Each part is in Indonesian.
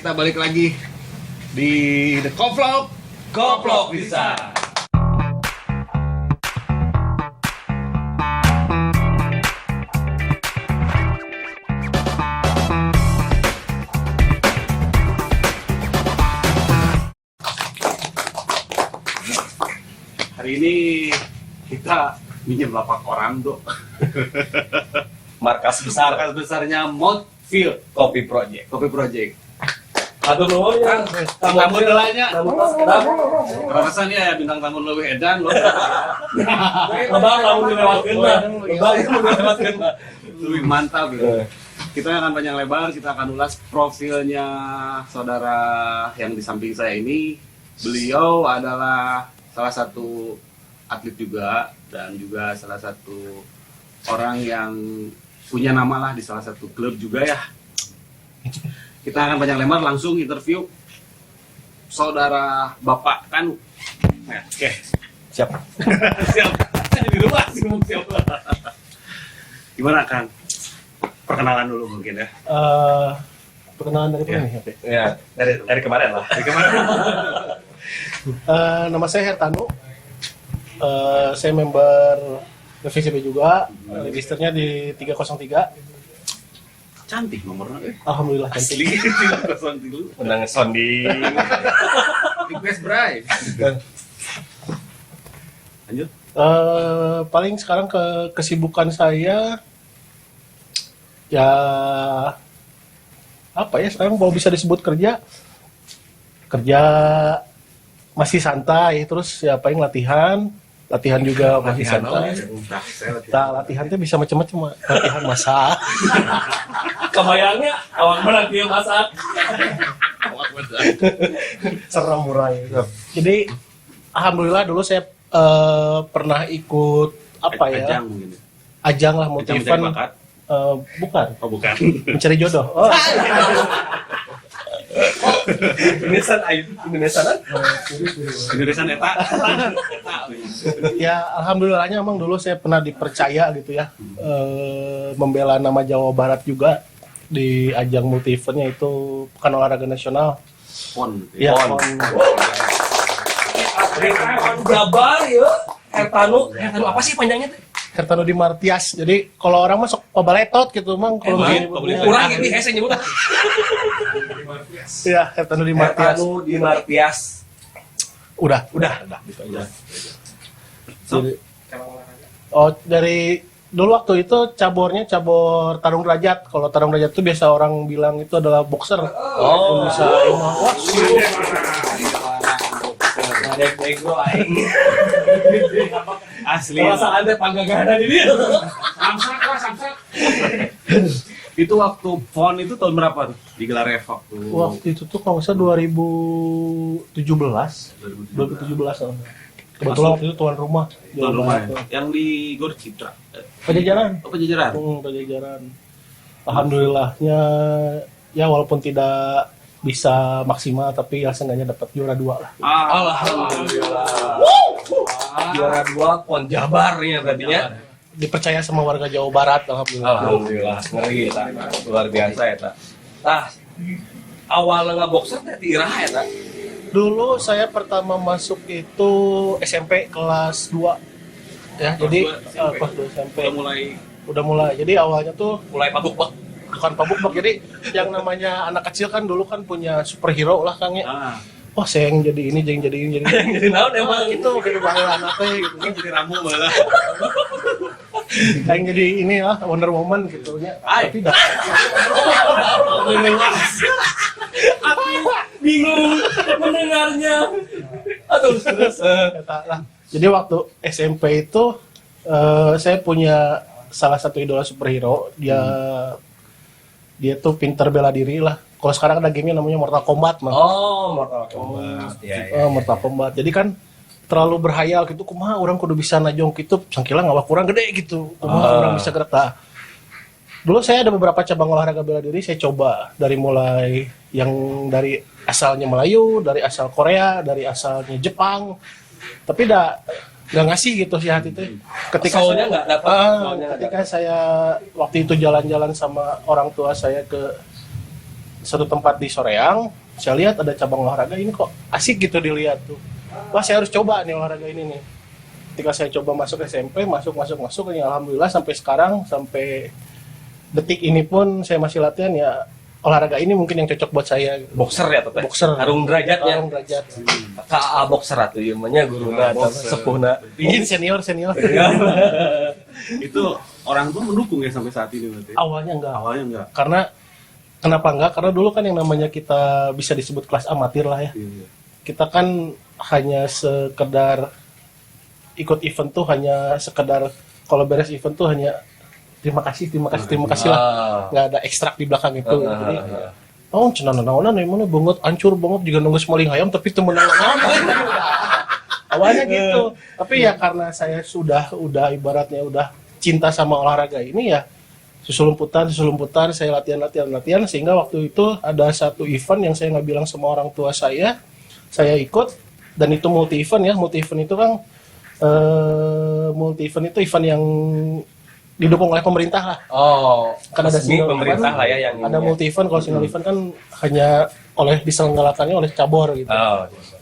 kita balik lagi di The Koplok. Koplok bisa. Hari ini kita minjem lapak orang, Dok. Markas besar Markas besarnya Mountfield Kopi Project. Kopi Project. Aduh nuhun ya. Tamu delanya. Tamu. Perasaan ya bintang tamu lebih edan loh. Lebang tamu dilewatkeun mah. Lebang dilewatkeun mah. Lebih mantap gitu. Kita akan panjang lebar, kita akan ulas profilnya saudara yang di samping saya ini. Beliau adalah salah satu atlet juga dan juga salah satu orang yang punya nama lah di salah satu klub juga ya. Kita akan panjang lebar langsung interview saudara Bapak Kanu. Nah, oke. Siap. Siap. Jadi rumah sih siap. Gimana Kang? Perkenalan dulu mungkin ya. Perkenalan dari mana nih? Ya, dari kemarin lah. Dari kemana? Nama saya Hertanu. Saya member VCB juga. Registernya di 303. Cantik nomornya. Alhamdulillah cantik. Asli. 303. Menang sounding. Request Bray. Lanjut. Paling sekarang kesibukan saya ya apa ya, sekarang kalau bisa disebut kerja masih santai, terus ya paling latihan juga masih santai. Latihan tuh bisa macam-macam, latihan masak. Kebayangnya awak berat dia masak. Serem murai. Jadi alhamdulillah dulu saya pernah ikut Ajang mungkin. ajang lah, Ajang multi mencari event. bakat. Bukan, Oh bukan. mencari jodoh. Oh. Indonesian Indonesia Eta. Ya alhamdulillahnya emang dulu saya pernah dipercaya gitu ya, membela nama Jawa Barat juga di ajang multi eventnya itu Pekan Olahraga Nasional. Pon. Ya, Pon. PON. Jabar ya. Hertanu apa sih panjangnya tuh? Hertanu di Martias. Jadi kalau orang masuk pabaletot gitu mang, kalau Kurang ini hese nyebut. ya Hertanu di Martias. Hertanu di Martias. Udah gitu aja. Jadi, dari dulu waktu itu cabur tarung derajat. Kalau tarung derajat itu biasa orang bilang itu adalah boxer. Oh, Bisa emang wah, bego aing. Asli. Perasaan teh panggagahan di dia. Samsak. Itu waktu PON itu tahun berapa tuh? Digelar waktu itu tuh kalau nggak salah 2017. 2017. Kebetulan waktu itu tuan rumah. Tuan rumah Jawa Barat. yang di Gor Citra. Pajajaran. Oh, Pajajaran. Pajajaran. Alhamdulillahnya ya walaupun tidak bisa maksimal tapi ya seenggaknya dapat juara 2 lah. Alhamdulillah. Juara 2 PON Jabar ya tadinya. Dipercaya sama warga Jawa Barat, alhamdulillah. Alhamdulillah, ngeri ya, luar biasa ya, tak. Tah, awal nge-boxer teh di Iraha ya, tak. Dulu saya pertama masuk itu SMP kelas 2. Ya, jadi kelas 2 SMP. Udah mulai. Jadi awalnya tuh Mulai pabuk-pabuk. bukan pabuk-pabuk. Jadi yang namanya anak kecil kan dulu kan punya superhero lah Kang ya. Wah, saya yang jadi ini, jadi Jadi naon emang itu kayak bangga anaknya gitu kan. Jadi ramu malah. Yang jadi ini lah Wonder Woman gitu ya. Tapi dah. Aku bingung mendengarnya. Aduh, terus. Kata lah. Jadi waktu SMP itu saya punya salah satu idola superhero. Dia tuh pintar bela diri lah. Kalau sekarang ada game namanya Mortal Kombat mah. Oh, Mortal Kombat. Ya. Mortal Kombat. Jadi kan terlalu berhayal gitu, kumaha orang kudu bisa najong gitu, sangkila ngawak kurang gede gitu. Kumaha orang bisa gerak tah. Dulu saya ada beberapa cabang olahraga bela diri saya coba, dari mulai yang dari asalnya Melayu, dari asal Korea, dari asalnya Jepang. Tapi nggak ngasih gitu sih hati itu. Ketika Soalnya saya nggak dapat. ketika saya waktu itu jalan-jalan sama orang tua saya ke satu tempat di Soreang, saya lihat ada cabang olahraga ini kok asik gitu dilihat tuh. Wah, saya harus coba nih olahraga ini nih. Ketika saya coba masuk SMP, masuk, ini alhamdulillah sampai sekarang, sampai detik ini pun saya masih latihan ya. Olahraga ini mungkin yang cocok buat saya. Gitu. Boxer ya teteh. Boxer. Harung derajat ya. Harung derajat. KA boxer atuh ieu mah nya guruna atau sepuhna. Izin senior. Itu orang tua mendukung ya sampai saat ini berarti. Awalnya enggak. Karena Kenapa enggak? Karena dulu kan yang namanya kita bisa disebut kelas amatir lah ya. Kita kan hanya sekedar ikut event tuh hanya sekedar kalau beres event tuh hanya terima kasih lah. Nggak ada ekstrak di belakang itu. Jadi cenah-naonan mana banget hancur banget juga nunggu semaling hayam tapi teu menang. Awalnya gitu. Tapi ya karena saya udah ibaratnya udah cinta sama olahraga ini ya susulumputan saya latihan sehingga waktu itu ada satu event yang saya nggak bilang sama orang tua saya ikut dan itu multi event itu kan multi event itu event yang didukung oleh pemerintah lah. Karena ada single pemerintah event, lah ya yang ada multi event. Kalau single event kan hanya diselenggarakannya oleh cabur gitu,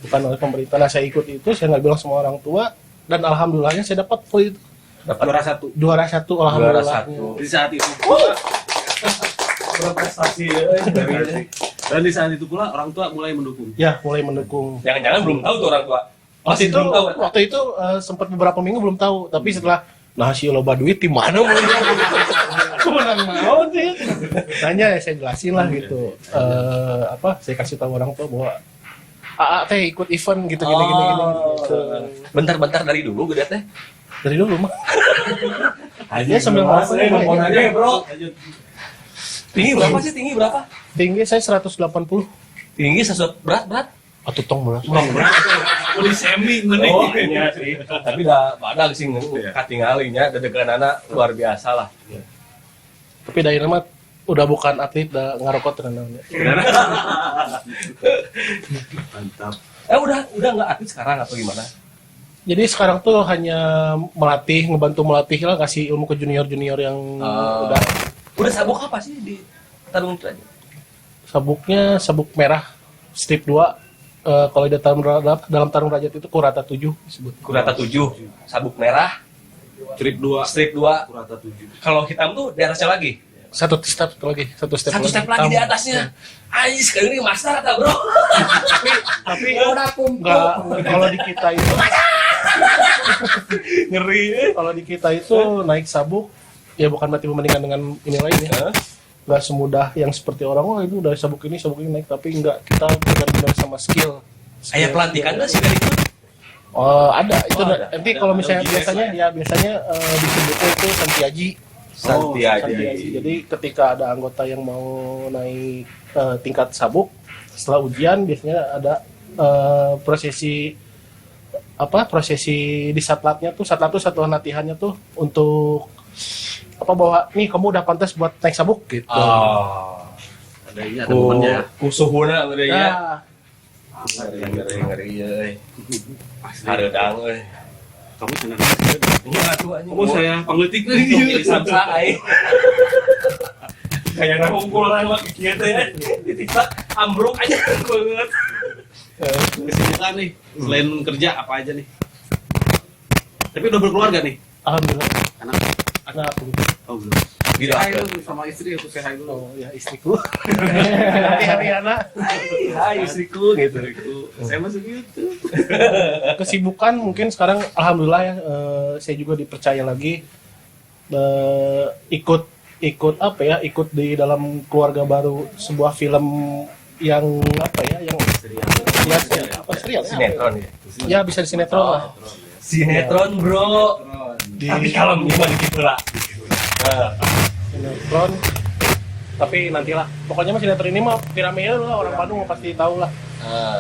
bukan oleh pemerintah. Nah saya ikut itu, saya nggak bilang sama orang tua dan alhamdulillahnya saya dapat full itu. Juara satu alhamdulillah. Di saat itu berprestasi dan di saat itu pula orang tua mulai mendukung. Ya, mulai mendukung. Jangan-jangan belum tahu tuh orang tua. Waktu itu sempat beberapa minggu belum tahu, tapi setelah si loba duit di mana mulai aku menang mau sih. Tanya ya saya jelasin lah gitu. Saya kasih tahu orang tua bahwa teh ikut event gitu gini. Bentar dari dulu gede teh. Dari dulu mah. Hanya sambil ngomong aja ya, Bro. Tinggi berapa sih? Tinggi saya 180. Tinggi berat? Atau tong berat. Udah semi ngene. Iya sih. Tapi dah badal sih katinggalinya dedeganana luar biasa lah. Tapi dari nama udah bukan atlet, udah ngarokot namanya. Mantap. Udah nggak atlet sekarang atau gimana? Jadi sekarang tuh hanya ngebantu melatih lah, kasih ilmu ke junior yang udah sabuk apa sih di tarung derajat? Sabuknya sabuk merah strip 2. Kalau di dalam tarung derajat itu kurata 7 disebut. Kurata 7. Sabuk merah Strip 2. Kurata 7. Kalau hitam tuh di atasnya lagi. Satu step lagi Lagi di atasnya. Ais kali ini master atau bro? tapi enggak, kalau di kita itu ngeri. Kalau di kita itu naik sabuk ya bukan berarti membandingkan dengan ini lain ya. Nggak semudah yang seperti orang itu udah sabuk ini naik, tapi enggak, kita benar-benar sama skill. Ayah pelantikan nggak sih dari itu? Ada itu nanti kalau misalnya biasanya disebutnya itu Santiaji. Jadi ketika ada anggota yang mau naik tingkat sabuk setelah ujian biasanya ada prosesi di satlatnya tuh satuan latihannya tuh untuk bahwa nih kamu udah pantas buat naik sabuk gitu. Ada momennya. Kusuhuna udah ya. Ngeri ada dang euy. Kamu senang. Kamu saya pangletik nih jadi samsa ai. Kayak ngumpul mah kieu teh ya. Ditiksa ambruk aja banget. Kesibukan nih, selain kerja apa aja nih? Tapi udah berkeluarga nih? Alhamdulillah. Anak aku. Oh belum. Gitu Hai dulu sama istri, aku say hi dulu. Oh ya istriku. Hari anak. Hai istriku gitu. Saya masih gitu. Kesibukan mungkin sekarang alhamdulillah ya, saya juga dipercaya lagi ikut di dalam keluarga baru sebuah film yang serial sinetron ya. Ya bisa di sinetron lah. Sinetron bro. Tapi kalau gimana gitu lah. Sinetron. Tapi nantilah. Pokoknya sinetron ini mah piramida lah, orang Bandung pasti tahu lah.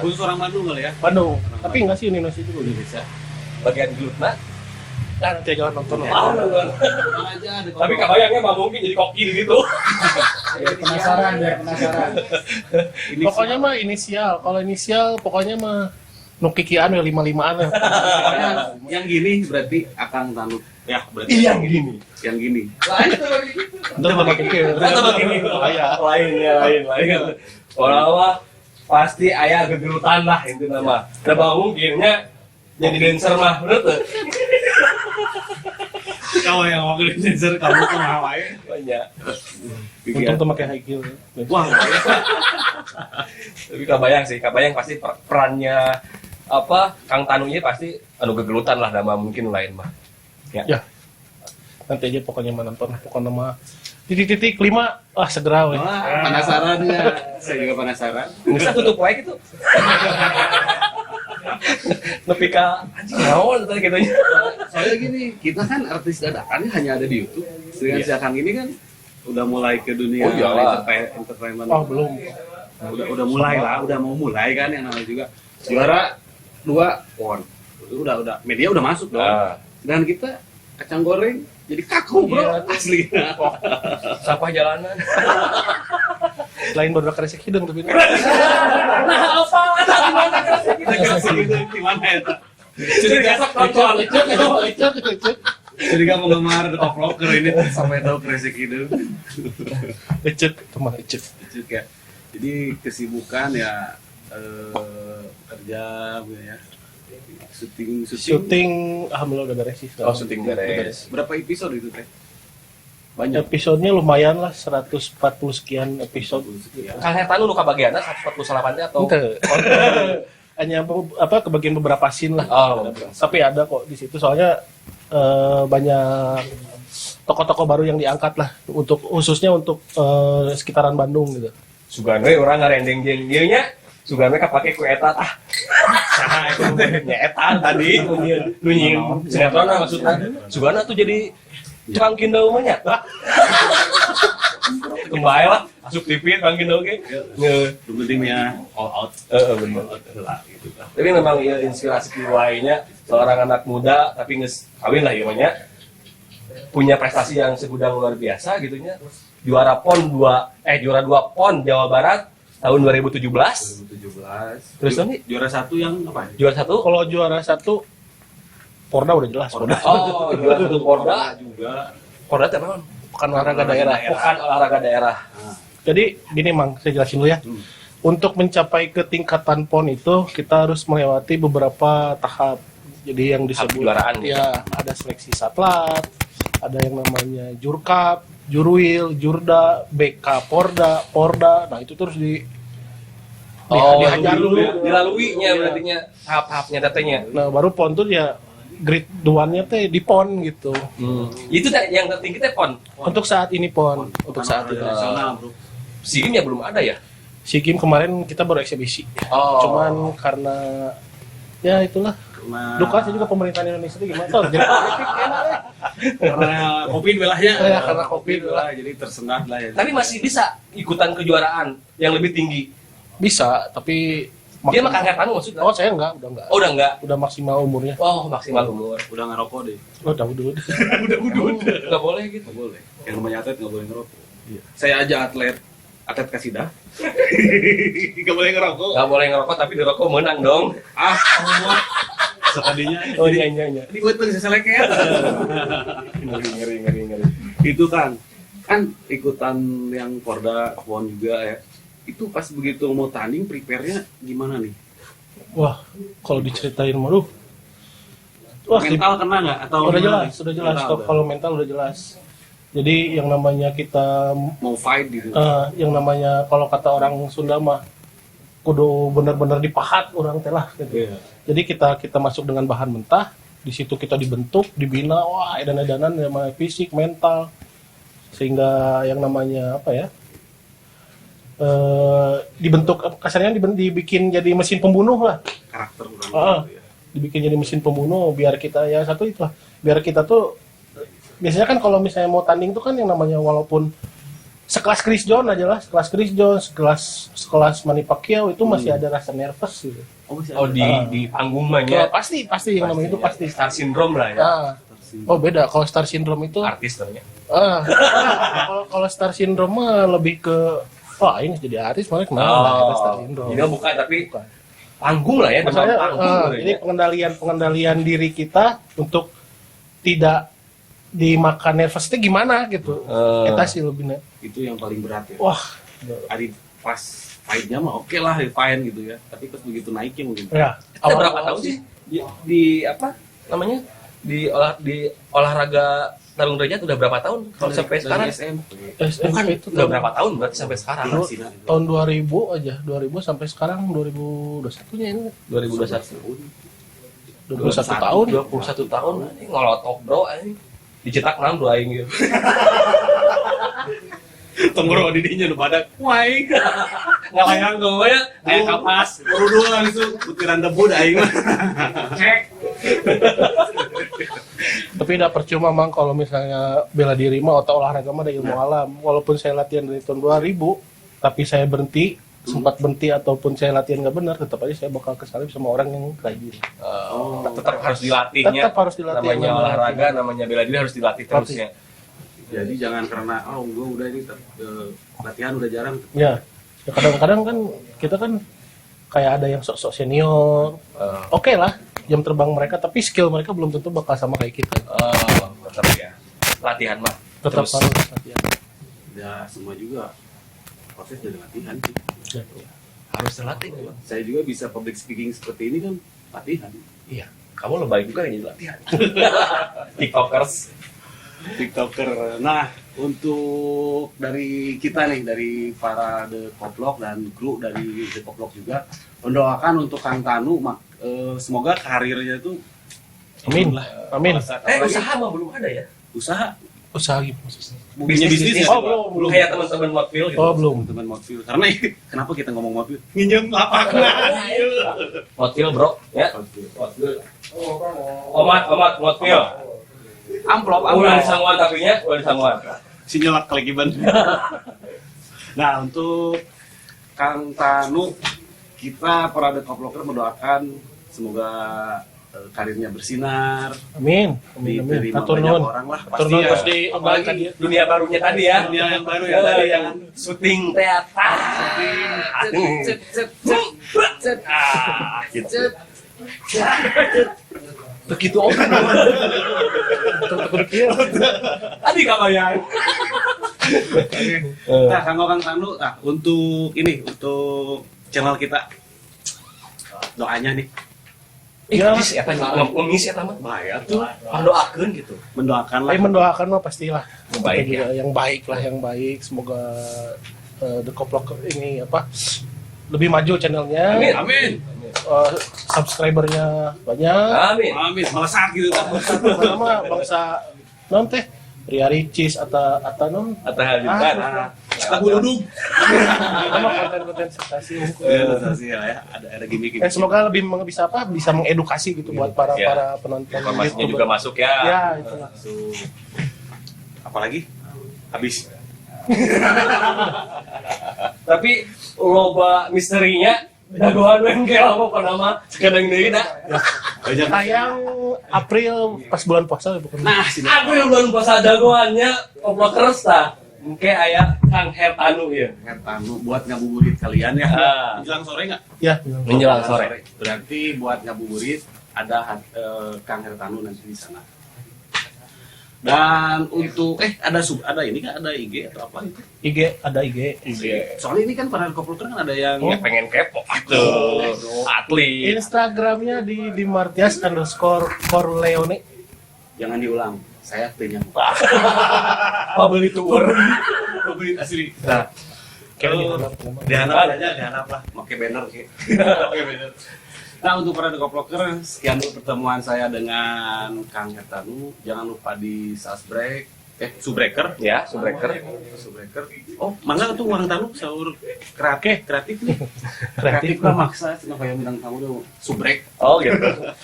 Khusus orang Bandung kali ya? Bandung. Tapi enggak sih Indonesia juga bisa. Bagian glutma. Nanti aja nonton. Tapi kebayangnya mah mungkin jadi koki gitu. Penasaran. Pokoknya mah inisial. Kalau inisial pokoknya mah Nukikian ya 55-an ya. Yang gini berarti Akang Tanu Ya, berarti Iya yang gini. yang gini. Lain tuh bagi gitu. Itu tambah kikir. Atau begini. Lain. Orang mah pasti aya gegerutan lah itu nama. Udah mungkinnya jadi dancer mah, bener tuh. Kamu yang mau ke dancer, kamu tuh ngawain. Banyak. Untung tuh pakai high heel. Wah, Tapi kabayang pasti perannya apa Kang Tanunya pasti gegelutan lah nama mungkin lain mah. Ya. Nanti aja pokoknya menonton pokoknya mah titik-titik 5 segera we. wah, penasaran ya. Saya juga penasaran. Bisa tutup wae gitu. Nepi ka anjing naon tadi gitu nya. Soalnya gini, kita kan artis dadakan hanya ada di YouTube. Dengan si Akang ini kan udah mulai ke dunia Oh, iyalah. entertainment. Oh, belum. Udah mulai lah, udah mau mulai kan yang namanya juga juara 2 pon. Udah media udah masuk dong. Ah. Dan kita kacang goreng jadi kaku bro, Iya. asli. Sampah jalanan. Lain baru kresek hidung tapi. Nah, apa? Gimana Gimana ya? Jadi besok nonton. Jadi kamu penggemar The Top Rocker ini sampai tahu kresek hidung. Ecet, teman ecet. Gitu ya. Jadi kesibukan ya kerja gitu ya. Syuting alhamdulillah udah beres sih. Oh, syuting beres. Berapa episode itu teh? Banyak. Episodenya lumayan lah 140 sekian episode. Kang Hetan lu kebagianna 148 nya atau Ente. Hanya kebagian beberapa scene lah. Oh. Tapi ada kok di situ soalnya banyak toko-toko baru yang diangkat lah untuk khususnya untuk sekitaran Bandung gitu. Sugana orang ngarendeng jeung ieu nya. Sugana kapake ku eta tah. Saha eta teh nya eta tadi nu nyieun sinetron maksudna. Sugana tuh jadi tukang kindau mah nya. Kembali lah masuk TV tukang kindau ge. Dulu timnya all out. Bener. Lah gitu lah. Tapi memang ya inspirasi kiwainya seorang anak muda tapi geus kawin lah ieu nya. Punya prestasi yang segudang luar biasa gitu nya. Juara 2 PON Jawa Barat tahun 2017. 2017. Terus nih Juara 1 yang apa? juara 1. Kalau juara 1 Porda udah jelas. Porda. Oh, juara 1 Porda. Juga. Porda teh naon? Bukan olahraga daerah. Bukan olahraga daerah. Jadi gini Mang, saya jelasin dulu ya. Untuk mencapai ke tingkatan PON itu kita harus melewati beberapa tahap. Jadi yang disebut kejuaraan ya ada seleksi satlat, ada yang namanya Jurkap, Jurwil, Jurda, BK Porda. Nah, itu terus dihajar dulu. Dilaluinya berarti nya tahap-tahapnya datanya. Nah, baru PON tuh ya grade 2-nya teh di PON gitu. Itu yang tertinggi teh PON. Untuk saat ini PON, untuk saat ini. nasional, Bro. SEA Games ya belum ada ya? SEA Games kemarin kita baru eksibisi. Oh. Cuman karena ya itulah duka sih juga pemerintahan Indonesia itu gimana? Jadi politik enak deh. Karena Covid belahnya. Ya, karena Covid lah, jadi tersendat lah ya. Tapi masih bisa ikutan kejuaraan yang lebih tinggi. Bisa, tapi Dia mah Kang Hetan maksudnya. Oh, saya enggak, udah enggak. Oh, udah enggak. Udah maksimal umurnya. Oh, maksimal umur. Udah ngerokok deh. Oh, udah. Udah udut. Enggak boleh gitu. Nggak boleh. Yang namanya atlet nggak boleh ngerokok. Saya aja atlet kasidah. Nggak boleh ngerokok. Enggak boleh ngerokok tapi dirokok menang dong. Allah. Sekadinya. Oh iya. Ini gue tuh seleket. Ngeri. Itu kan ikutan yang Porda PON juga ya. Itu pas begitu mau tanding prepare-nya gimana nih? Wah, kalau diceritain malu. Wah, Mental kena nggak? Atau udah gimana? jelas, sudah jelas. Mental Kalau mental udah jelas. Jadi yang namanya kita mau fight gitu. yang namanya kalau kata orang Sunda mah kudu benar-benar dipahat orang teh lah gitu. Iya. Jadi kita masuk dengan bahan mentah, di situ kita dibentuk, dibina, wah edan-edanan namanya fisik, mental. Sehingga yang namanya apa ya? Dibentuk kasarnya dibikin jadi mesin pembunuh lah. Karakter orang gitu ya. Dibikin jadi mesin pembunuh biar kita ya satu itulah. Biar kita tuh biasanya kan kalau misalnya mau tanding tuh kan yang namanya walaupun sekelas Chris John aja lah, sekelas Manny Pacquiao itu masih ada rasa nervous gitu. Oh, di panggung mah Ya, nya. pasti yang namanya itu pasti. Star syndrome lah ya. Oh beda, kalau Star Syndrome itu Artis namanya. kalau Star Syndrome mah lebih ke wah ini jadi artis malah kenapa Star Syndrome. Jadi bukan tapi panggung lah ya, Maksudnya panggung. ini pengendalian diri kita untuk tidak dimakan nervousnya gimana gitu. Eta sih lebihnya. Itu yang paling berat ya. Wah, Adi pas fight-nya mah oke lah, fine gitu ya. Tapi pas begitu naiknya mungkin. ya. Kita berapa tahun sih di apa namanya di olahraga tarung derajat udah berapa tahun kalau sampai sekarang? SMP. Bukan itu udah berapa tahun berarti sampai sekarang? tahun 2000 aja, 2000 sampai sekarang 2021-nya ini. 2021. 21 tahun. 21 tahun ini ngolotok bro ini. Dicetak 6 dua aing gitu. Tenggoro di dinya nu badak. Waing. Ngalayang gue ya kayak kapas. Baru dua langsung butiran debu dah aing mah. Cek. Tapi udah percuma mang kalau misalnya bela diri mah atau olahraga mah ada ilmu alam. Walaupun saya latihan dari tahun 2000, tapi saya berhenti, sempat berhenti ataupun saya latihan nggak benar, tetap aja saya bakal kesalip sama orang yang kayak gini. Tetap harus dilatihnya. Tetap harus dilatih. Namanya olahraga, namanya bela diri harus dilatih terusnya. Jadi jangan karena gue udah ini latihan udah jarang. Ya, ya kadang-kadang kan kita kan kayak ada yang sok-sok senior. Oke lah, jam terbang mereka, tapi skill mereka belum tentu bakal sama kayak kita. Tetap ya. Latihan mah. Tetap Terus. harus latihan. Ya semua juga proses dari latihan sih. Ya. Harus terlatih memang. Saya juga bisa public speaking seperti ini kan latihan. Iya. Kamu lebih baik juga yang jadi latihan. TikTokers. TikToker. Nah, untuk dari kita nih, dari para The Koplok dan kru dari The Koplok juga mendoakan untuk Kang Tanu, semoga karirnya itu Amin. Amin. Usaha mah belum ada ya? usaha Usaha gitu. bisnis Oh, belum kayak teman-teman mobil gitu. Oh, belum. teman mobil. Karena kenapa kita ngomong mobil? Nginjem lapakna. Mobil, bro, ya. Mobil. Omat mobil. Amplop, Udah disangguan tapi nya, udah disangguan. Si nyelak kelegiban. Nah, untuk Kang Tanu, kita para The Koploker mendoakan semoga karirnya bersinar, Amin. Amin. Amin. diterima Atur banyak nuhun. orang lah. Atur Pasti nuhun ya. pas di Apalagi Dunia barunya tadi ya. dunia yang baru ya tadi yang syuting teater. Begitu oke. Tutup kieu. Tadi kabayang. Nah, Kang Tanu, untuk ini, untuk channel kita, doanya nih, Ya. Ngemis eta ngemis eta mah. bahaya tuh, Mendoakeun gitu. mendoakan lah. Tapi mendoakan mah pastilah. Yang baik Kita juga yang baik lah, yang baik. Semoga The Koplok ini apa lebih maju channelnya. Amin. Amin. Subscribernya banyak. Amin. Amin. Melesat gitu kan. Sama bangsa non teh Ria Ricis atau non Atau hal Aku duduk. sama konten-konten sensasi Sensasi ya, ada gimmick-gimmick. semoga lebih bisa mengedukasi gitu buat para Ya. penonton Informasinya YouTuber. juga masuk ya. Ya, itulah. Apalagi habis. Tapi loba misterinya dagoan bengkel apa nama sekadang deui da. Tayang April pas bulan puasa bukan? Nah, Aku yang belum puasa dagoannya Koplokers tah. Mungkin aya Kang Hertanu ya. Tanu buat ngabuburit kalian ya. Menjelang sore nggak? Ya, Menjelang sore. Berarti buat ngabuburit ada Kang Hertanu nanti di sana. Dan untuk ada ini kan, ada IG atau apa itu? IG ada IG. Soalnya ini kan para koploker kan ada yang Ya pengen kepo atuh. Atlet. Instagramnya di Martias_Corleone. jangan diulang. Saya punya Pabeli tour. beli asli. Nah, Dihanap aja, dihanap lah. Pakai banner sih. Pakai banner. Nah, untuk para koploker, sekian dulu pertemuan saya dengan Kang Hertanu. Jangan lupa di subscribe, Subbreaker. ya, Subbreaker. Subbreaker. Oh, mana tuh Kang Tanu sahur kreatif nih. Kreatif Kreatif lah maksa, kenapa yang bilang kamu tuh subrek. Oh gitu.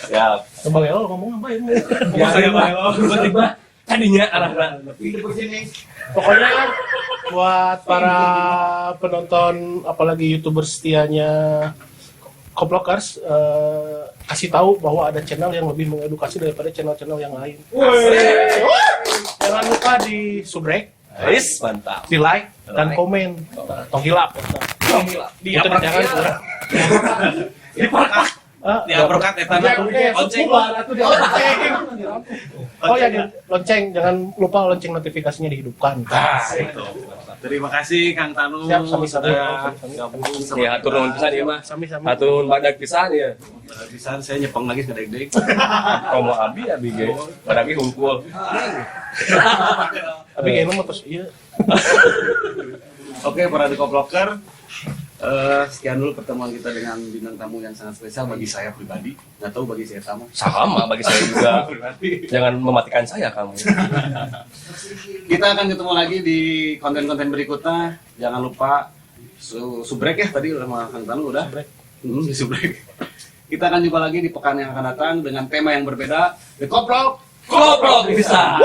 Siap. Bang Elo ngomong apa ini? Ya, tiba-tiba tadinya arah-arah. Pokoknya buat para penonton apalagi YouTuber setianya Koplokers kasih tahu bahwa ada channel yang lebih mengedukasi daripada channel-channel yang lain. Jangan lupa di subscribe, Mantap. di like dan komen. Tong hilap. Di Itu jangan kurang. Di park. Di aprokat eta Oke, ojek. atuh di Oh ya, lonceng, jangan lupa lonceng notifikasinya dihidupkan. Nah, itu. Terima kasih Kang Tanu Siap, sami-sami. sudah gabung sama Ya, hatur nuhun pisan ieu mah. Sami-sami. Hatur nuhun badak pisan ya. Bisa saya nyepeng lagi ke dek-dek. Komo abi ge. Badak ge hungkul. Tapi kayaknya mah terus iya. Oke, para dekoploker, sekian dulu pertemuan kita dengan bintang tamu yang sangat spesial bagi saya pribadi. Nggak tahu bagi saya tamu. Sama bagi saya juga. Jangan mematikan saya kamu. Kita akan ketemu lagi di konten-konten berikutnya. Jangan lupa subrek ya tadi sama Kang Tanu udah. Subrek. Kita akan jumpa lagi di pekan yang akan datang dengan tema yang berbeda. Dekoplok. Koplok bisa.